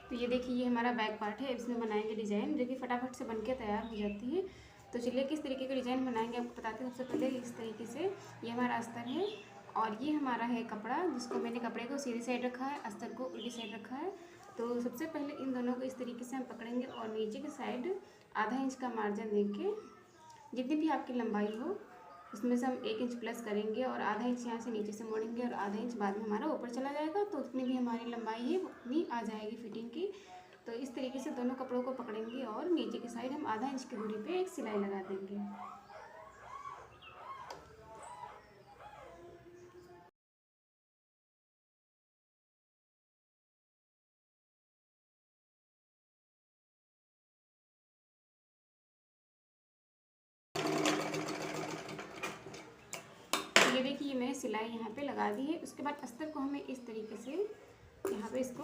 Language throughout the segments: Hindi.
तो ये देखिए, ये हमारा बैक पार्ट है, इसमें बनाएंगे डिज़ाइन जो कि फटाफट से बनके तैयार हो जाती है। तो चलिए किस तरीके का डिज़ाइन बनाएंगे आपको बताते हैं। सबसे पहले इस तरीके से ये हमारा अस्तर है और ये हमारा है कपड़ा, जिसको मैंने कपड़े को सीधी साइड रखा है, अस्तर को उल्टी साइड रखा है। तो सबसे पहले इन दोनों को इस तरीके से हम पकड़ेंगे और नीचे की साइड आधा इंच का मार्जिन देके जितनी भी आपकी लंबाई हो उसमें से हम 1 इंच प्लस करेंगे और आधा इंच यहाँ से नीचे से मोड़ेंगे और आधा इंच बाद में हमारा ऊपर चला जाएगा। तो उतनी भी हमारी लंबाई है उतनी आ जाएगी फिटिंग की। तो इस तरीके से दोनों कपड़ों को पकड़ेंगे और नीचे की साइड हम आधा इंच की दूरी पे एक सिलाई लगा देंगे। ये देखिए, मैंने सिलाई यहाँ पे लगा दी है। उसके बाद अस्तर को हमें इस तरीके से यहाँ पे इसको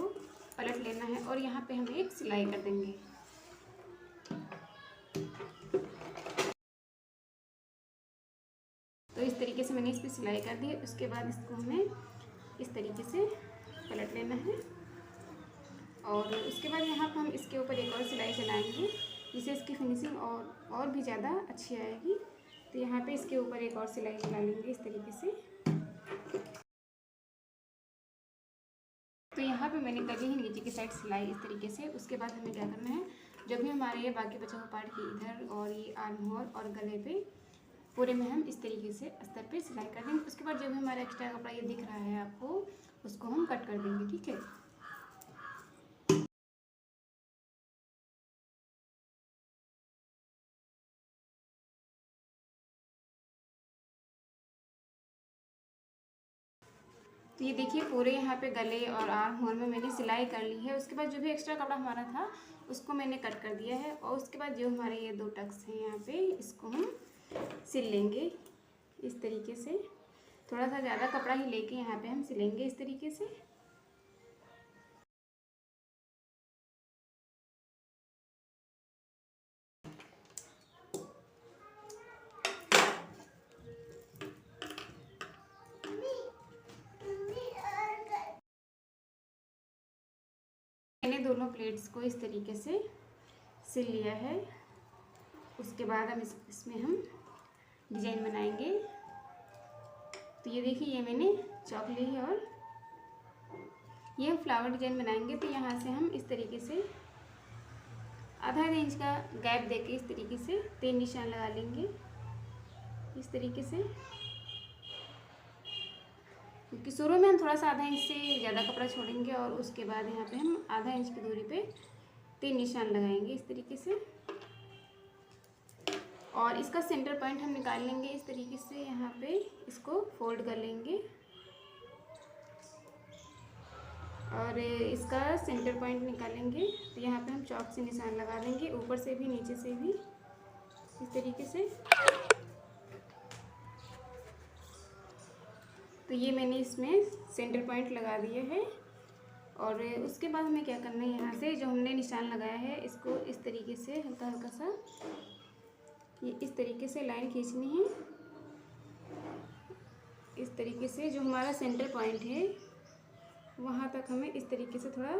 पलट लेना है और यहाँ पे हम एक सिलाई कर देंगे। तो इस तरीके से मैंने इस पर सिलाई कर दी है। उसके बाद इसको हमें इस तरीके से पलट लेना है और उसके बाद यहाँ पर हम इसके ऊपर एक और सिलाई चलाएंगे जिससे इसकी फिनिशिंग और भी ज़्यादा अच्छी आएगी। तो यहाँ पे इसके ऊपर एक और सिलाई चला लेंगे इस तरीके से। तो यहाँ पे मैंने कर ली है नीचे की साइड सिलाई इस तरीके से। उसके बाद हमें क्या करना है, जब भी हमारे ये बाकी बचा हुआ पार्ट की इधर और ये आर्म होल और गले पे पूरे में हम इस तरीके से अस्तर पे सिलाई कर देंगे। उसके बाद जो भी हमारा एक्स्ट्रा कपड़ा ये दिख रहा है आपको, उसको हम कट कर देंगे। ठीक है। तो ये देखिए, पूरे यहाँ पे गले और आर्म होल में मैंने सिलाई कर ली है। उसके बाद जो भी एक्स्ट्रा कपड़ा हमारा था उसको मैंने कट कर दिया है और उसके बाद जो हमारे ये 2 टक्स हैं यहाँ पे, इसको हम सिल लेंगे इस तरीके से। थोड़ा सा ज़्यादा कपड़ा ही लेके यहाँ पे हम सिलेंगे इस तरीके से। मैंने दोनों प्लेट्स को इस तरीके से सिल लिया है। उसके बाद हम इसमें हम डिज़ाइन बनाएंगे। तो ये देखिए, ये मैंने चौक ली है और ये हम फ्लावर डिज़ाइन बनाएंगे। तो यहाँ से हम इस तरीके से आधा इंच का गैप देके इस तरीके से 3 निशान लगा लेंगे इस तरीके से, क्योंकि शुरू में हम थोड़ा सा आधा इंच से ज़्यादा कपड़ा छोड़ेंगे और उसके बाद यहाँ पे हम आधा इंच की दूरी पे 3 निशान लगाएंगे इस तरीके से। और इसका सेंटर पॉइंट हम निकाल लेंगे इस तरीके से। यहाँ पे इसको फोल्ड कर लेंगे और इसका सेंटर पॉइंट निकालेंगे। तो यहाँ पे हम चौक से निशान लगा देंगे, ऊपर से भी नीचे से भी इस तरीके से। तो ये मैंने इसमें सेंटर पॉइंट लगा दिया है और उसके बाद हमें क्या करना है, यहाँ से जो हमने निशान लगाया है इसको इस तरीके से हल्का हल्का सा ये इस तरीके से लाइन खींचनी है। इस तरीके से जो हमारा सेंटर पॉइंट है वहाँ तक हमें इस तरीके से थोड़ा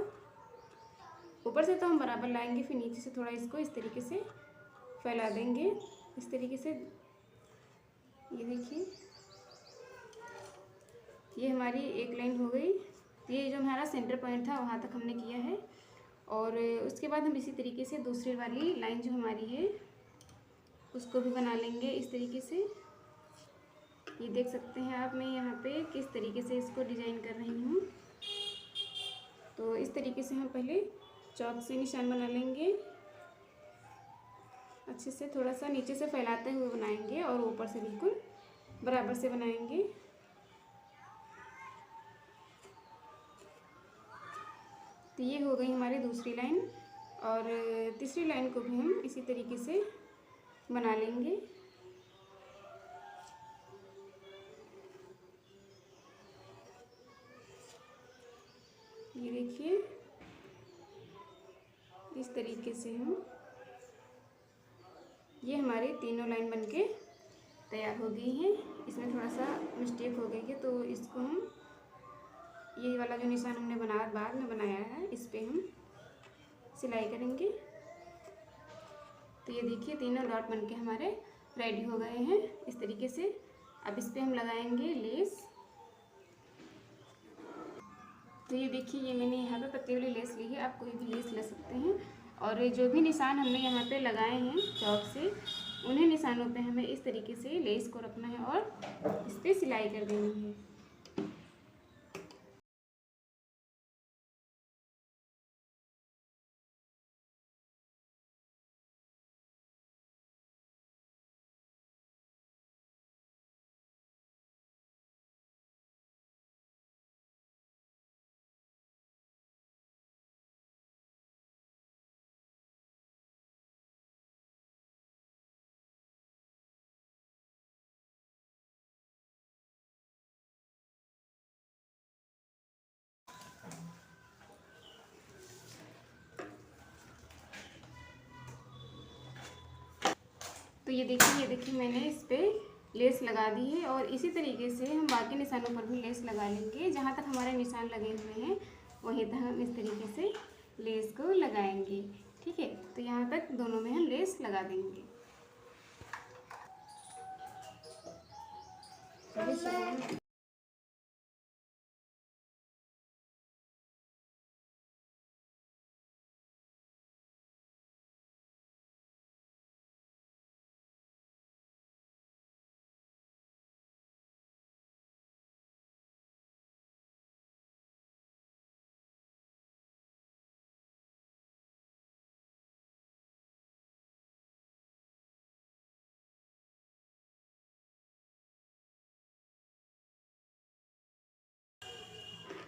ऊपर से तो हम बराबर लाएंगे, फिर नीचे से थोड़ा इसको इस तरीके से फैला देंगे इस तरीके से। ये देखिए, ये हमारी एक लाइन हो गई। ये जो हमारा सेंटर पॉइंट था वहाँ तक हमने किया है और उसके बाद हम इसी तरीके से दूसरी वाली लाइन जो हमारी है उसको भी बना लेंगे इस तरीके से। ये देख सकते हैं आप, मैं यहाँ पे किस तरीके से इसको डिज़ाइन कर रही हूँ। तो इस तरीके से हम पहले चौक से निशान बना लेंगे अच्छे से, थोड़ा सा नीचे से फैलाते हुए बनाएंगे और ऊपर से बिल्कुल बराबर से बनाएंगे। तो ये हो गई हमारी दूसरी लाइन और तीसरी लाइन को भी हम इसी तरीके से बना लेंगे। ये देखिए, इस तरीके से हम ये हमारी तीनों लाइन बनके तैयार हो गई हैं। इसमें थोड़ा सा मिस्टेक हो गई है तो इसको हम ये वाला जो निशान हमने बाद में बनाया है इस पर हम सिलाई करेंगे। तो ये देखिए तीनों डॉट बनके हमारे रेडी हो गए हैं इस तरीके से। अब इस पे हम लगाएंगे लेस। तो ये देखिए ये मैंने यहाँ पे पत्ती वाली लेस ली है, आप कोई भी लेस ले सकते हैं। और जो भी निशान हमने यहाँ पे लगाए हैं चौक से, उन्हीं निशानों पे हमें इस तरीके से लेस को रखना है और इस पर सिलाई कर देनी है। तो ये देखिए मैंने इस पर लेस लगा दी है। और इसी तरीके से हम बाकी निशानों पर भी लेस लगा लेंगे। जहाँ तक हमारे निशान लगे हुए हैं वहीं तक हम इस तरीके से लेस को लगाएंगे। ठीक है, तो यहाँ तक दोनों में हम लेस लगा देंगे।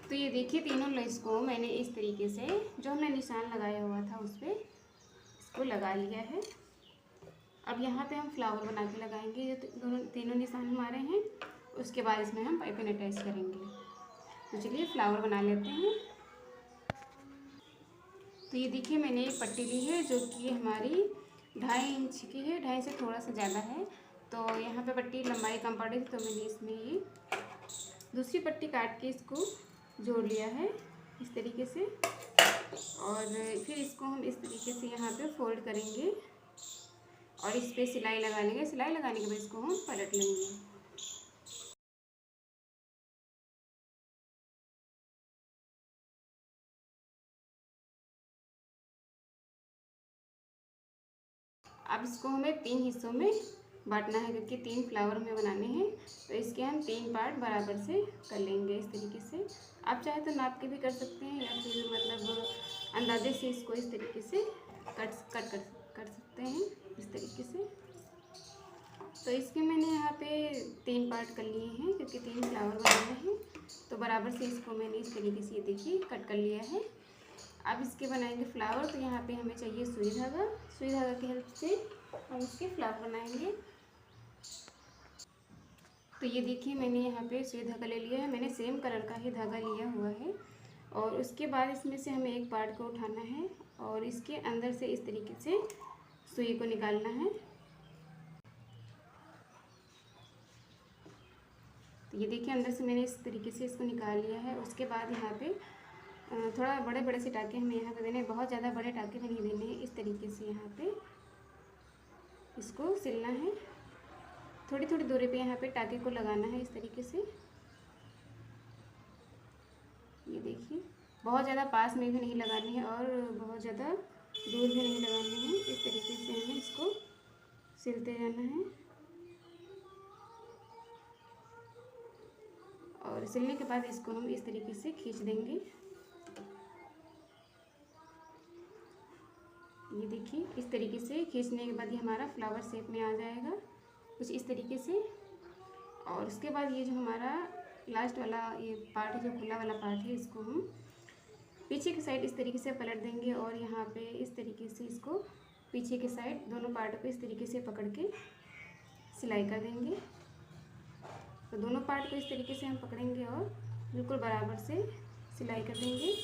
तो ये देखिए तीनों लेस को मैंने इस तरीके से जो हमने निशान लगाया हुआ था उस पर इसको लगा लिया है। अब यहाँ पे हम फ्लावर बना के लगाएंगे। ये तीनों निशान हमारे हैं, उसके बाद इसमें हम पाइपिंग अटैच करेंगे। तो चलिए फ्लावर बना लेते हैं। तो ये देखिए मैंने एक पट्टी ली है जो कि हमारी 2.5 इंच की है, 2.5 से थोड़ा सा ज़्यादा है। तो यहाँ पे पट्टी लंबाई कम पड़ी थी, तो मैंने इसमें ये दूसरी पट्टी काट के इसको जोड़ लिया है इस तरीके से। और फिर इसको हम इस तरीके से यहाँ पे फोल्ड करेंगे और इस पर सिलाई लगा लेंगे। सिलाई लगाने के बाद इसको हम पलट लेंगे। अब इसको हमें 3 हिस्सों में बांटना है क्योंकि 3 फ्लावर हमें बनाने हैं। तो इसके हम 3 पार्ट बराबर से कर लेंगे इस तरीके से। आप चाहे तो नाप के भी कर सकते हैं या फिर मतलब अंदाजे से इसको इस तरीके से कट कर सकते हैं इस तरीके से। तो इसके मैंने यहाँ पे 3 पार्ट कर लिए हैं क्योंकि 3 फ्लावर बनाने हैं। तो बराबर से इसको मैंने इस तरीके से ये देखिए कट कर लिया है। अब इसके बनाएंगे फ्लावर। तो यहाँ पे हमें चाहिए सुई धागा। सुई धागा की हेल्प से हम इसके फ्लावर बनाएंगे। तो ये देखिए मैंने यहाँ पे सुई धागा ले लिया है। मैंने सेम कलर का ही धागा लिया हुआ है। और उसके बाद इसमें से हमें एक पार्ट को उठाना है और इसके अंदर से इस तरीके से सुई को निकालना है। तो ये देखिए अंदर से मैंने इस तरीके से इसको निकाल लिया है। उसके बाद यहाँ पे थोड़ा बड़े बड़े से टाँके हमें यहाँ पे देने, बहुत ज़्यादा बड़े टाँके भी नहीं देने हैं। इस तरीके से यहाँ पे इसको सिलना है। थोड़ी थोड़ी दूरी पे यहाँ पे टाँके को लगाना है इस तरीके से। ये देखिए बहुत ज़्यादा पास में भी नहीं लगानी है और बहुत ज़्यादा दूर भी नहीं लगानी है। इस तरीके से हमें इसको सिलते रहना है। और सिलने के बाद इसको हम इस तरीके से खींच देंगे। ये देखिए इस तरीके से खींचने के बाद ये हमारा फ्लावर शेप में आ जाएगा कुछ इस तरीके से। और उसके बाद ये जो हमारा लास्ट वाला ये पार्ट है, जो खुला वाला पार्ट है, इसको हम पीछे की साइड इस तरीके से पलट देंगे और यहाँ पे इस तरीके से इसको पीछे के साइड दोनों पार्ट को इस तरीके से पकड़ के सिलाई कर देंगे। तो दोनों पार्ट को इस तरीके से हम पकड़ेंगे और बिल्कुल बराबर से सिलाई कर देंगे।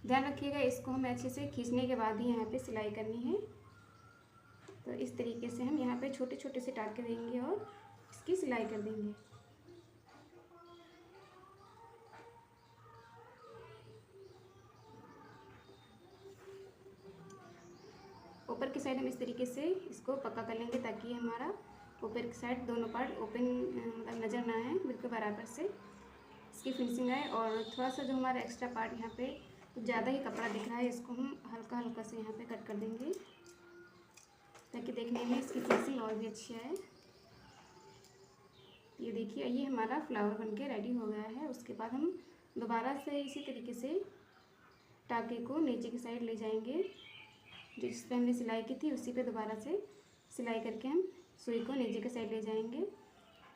ध्यान रखिएगा इसको हमें अच्छे से खींचने के बाद ही यहाँ पे सिलाई करनी है। तो इस तरीके से हम यहाँ पे छोटे छोटे से टाँके देंगे और इसकी सिलाई कर देंगे। हम इस तरीके से इसको पक्का कर लेंगे ताकि हमारा ऊपर की साइड दोनों पार्ट ओपन मतलब नज़र ना आए, बिल्कुल बराबर से इसकी फिनिशिंग आए। और थोड़ा सा जो हमारा एक्स्ट्रा पार्ट यहाँ पे कुछ ज़्यादा ही कपड़ा दिख रहा है, इसको हम हल्का हल्का से यहाँ पे कट कर देंगे ताकि देखने में इसकी फिनिशिंग और भी अच्छी आए। ये देखिए, ये हमारा फ्लावर बनके रेडी हो गया है। उसके बाद हम दोबारा से इसी तरीके से टाके को नीचे की साइड ले जाएंगे, जिस पे हमने सिलाई की थी उसी पे दोबारा से सिलाई करके हम सुई को नीचे की साइड ले जाएंगे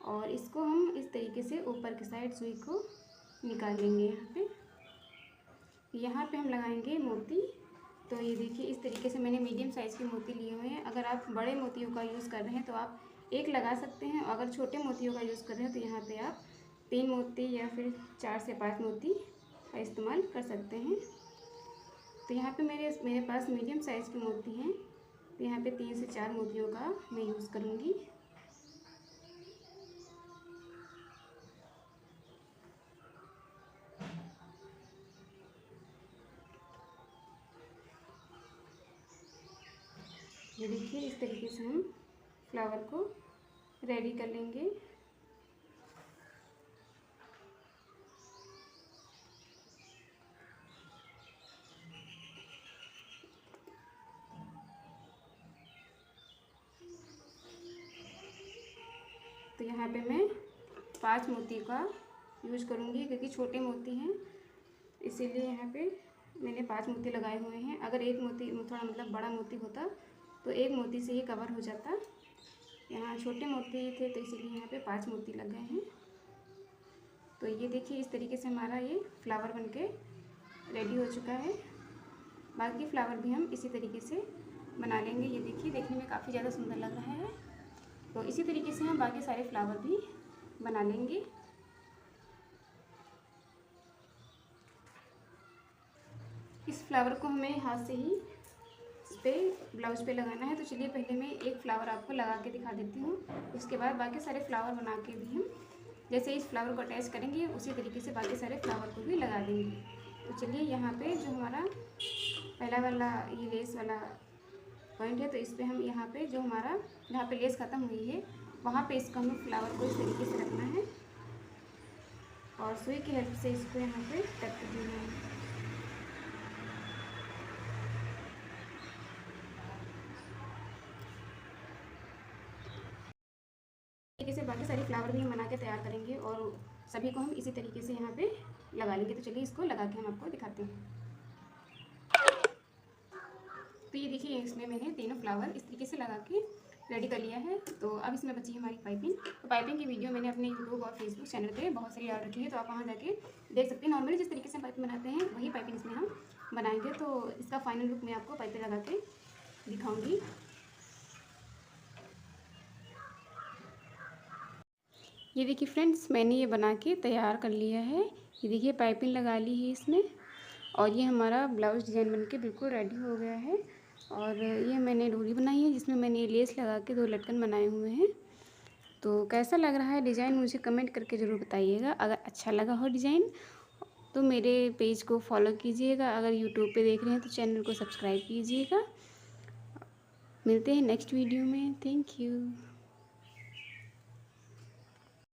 और इसको हम इस तरीके से ऊपर की साइड सुई को निकाल लेंगे। यहाँ पे हम लगाएंगे मोती। तो ये देखिए, इस तरीके से मैंने मीडियम साइज़ के मोती लिए हुए हैं। अगर आप बड़े मोतियों का यूज़ कर रहे हैं तो आप एक लगा सकते हैं, और अगर छोटे मोतियों का यूज़ कर रहे हैं तो यहाँ पे आप 3 मोती या फिर 4 से 5 मोती का इस्तेमाल कर सकते हैं। तो यहाँ पे मेरे पास मीडियम साइज़ के मोती हैं, तो यहाँ पे 3 से 4 मोतियों का मैं यूज़ करूँगी। ये देखिए, इस तरीके से हम फ्लावर को रेडी कर लेंगे। तो यहाँ पे मैं 5 मोती का यूज करूँगी क्योंकि छोटे मोती हैं, इसीलिए यहाँ पे मैंने 5 मोती लगाए हुए हैं। अगर एक मोती थोड़ा मतलब बड़ा मोती होता तो एक मोती से ही कवर हो जाता। यहाँ छोटे मोती थे तो इसीलिए यहाँ पे 5 मोती लग गए हैं। तो ये देखिए, इस तरीके से हमारा ये फ्लावर बनके रेडी हो चुका है। बाकी फ्लावर भी हम इसी तरीके से बना लेंगे। ये देखिए, देखने में काफ़ी ज़्यादा सुंदर लग रहा है। तो इसी तरीके से हम बाकी सारे फ्लावर भी बना लेंगे। इस फ्लावर को हमें हाथ से ही इस पर ब्लाउज पे लगाना है। तो चलिए, पहले मैं एक फ्लावर आपको लगा के दिखा देती हूँ, उसके बाद बाकी सारे फ्लावर बना के भी हम जैसे इस फ्लावर को अटैच करेंगे उसी तरीके से बाकी सारे फ्लावर को भी लगा देंगे। तो चलिए, यहाँ पे जो हमारा पहला वाला ये लेस वाला पॉइंट है, तो इस पर हम यहाँ पे जो हमारा जहाँ पे लेस ख़त्म हुई है वहाँ पे इसको हमें फ्लावर को इस तरीके से रखना है और सुई की हेल्प से इसको यहाँ पे टक कर देना है। तरीके से बाकी सारे फ्लावर भी हम बना के तैयार करेंगे और सभी को हम इसी तरीके से यहाँ पे लगा लेंगे। तो चलिए, इसको लगा के हम आपको दिखाते हैं। तो ये देखिए, इसमें मैंने तीनों फ्लावर इस तरीके से लगा के रेडी कर लिया है। तो अब इसमें बची हमारी पाइपिंग। तो पाइपिंग की वीडियो मैंने अपने यूट्यूब और फेसबुक चैनल पे बहुत सारी डाल रखी है, तो आप वहाँ जाके देख सकते हैं। नॉर्मली जिस तरीके से पाइपिंग बनाते हैं वही पाइपिंग इसमें हम बनाएंगे। तो इसका फाइनल लुक मैं आपको पाइपिंग लगा के दिखाऊँगी। ये देखिए फ्रेंड्स, मैंने ये बना के तैयार कर लिया है। ये देखिए, पाइपिंग लगा ली है इसमें और ये हमारा ब्लाउज डिज़ाइन बनके बिल्कुल रेडी हो गया है। और ये मैंने डोरी बनाई है जिसमें मैंने लेस लगा के 2 लटकन बनाए हुए हैं। तो कैसा लग रहा है डिज़ाइन मुझे कमेंट करके ज़रूर बताइएगा। अगर अच्छा लगा हो डिज़ाइन तो मेरे पेज को फॉलो कीजिएगा। अगर यूट्यूब पे देख रहे हैं तो चैनल को सब्सक्राइब कीजिएगा। मिलते हैं नेक्स्ट वीडियो में। Thank you.